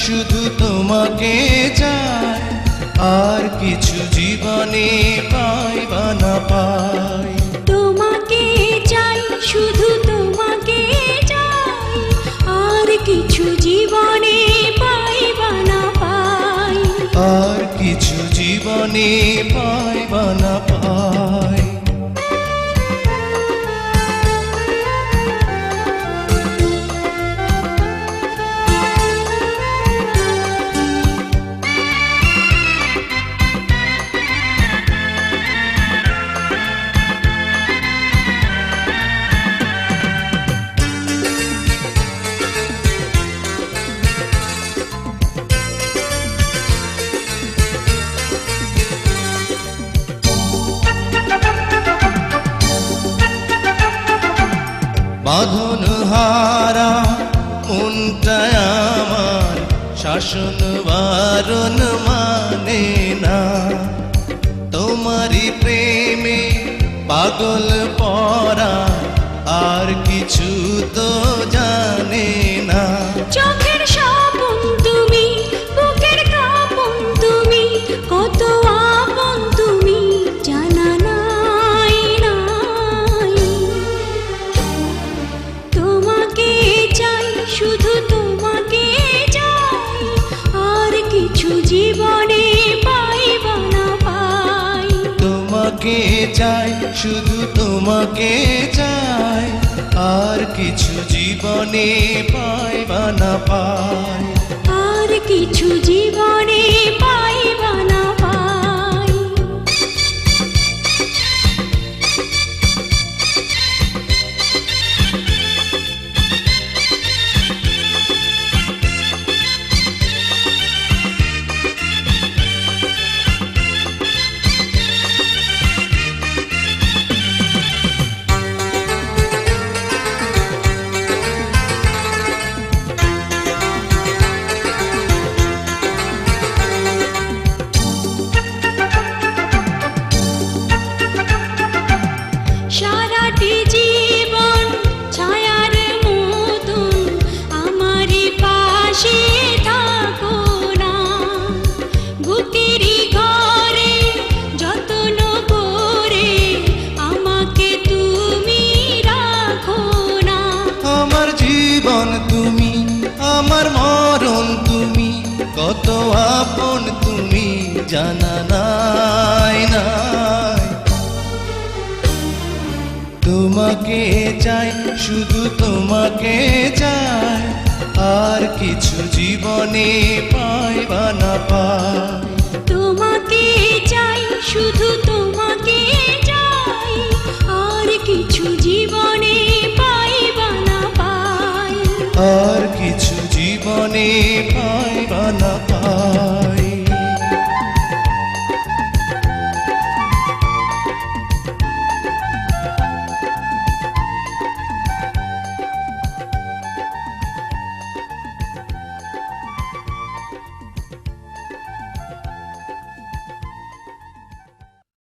শুধু তোমাকে চাই, আর কিছু জীবনে পাই বা না পাই। তোমাকে চাই, শুধু তোমাকে চাই, আর কিছু জীবনে পাই বা না পাই। আর কিছু জীবনে পাই বা না পাই। বাঁধন হারা মনটা আমার শাসন বারণ মানে না। তোমারই প্রেমে পাগল পরা, আর কিছু তো জানে না। চোখের স্বপন তুমি, বুকের কাঁপন তুমি, কত আপন তুমি জানা নাই নাই। তোমাকে চাই, শুধু তোমাকে চাই, আর কিছু জীবনে পাই বা না পাই। তোমাকে চাই, শুধু তোমাকে চাই, আর কিছু জীবনে পাই বা না পাই। আর কিছু জীবনে পাই বা না পাই। সারাটি জীবন ছায়ার মতন আমারই পাশে থাকো না। বুকেরই ঘরে যত্ন করে আমাকে তুমি রাখো না। আমার জীবন তুমি, আমার মরণ তুমি, কত আপন তুমি জানা নাই নাই। তোমাকে চাই, শুধু তোমাকে চাই, আর কিছু জীবনে পাই বা না পাই। তোমাকে চাই, শুধু তোমাকে চাই, আর কিছু জীবনে পাই বা না পাই। আর কিছু জীবনে পাই বা না পাই।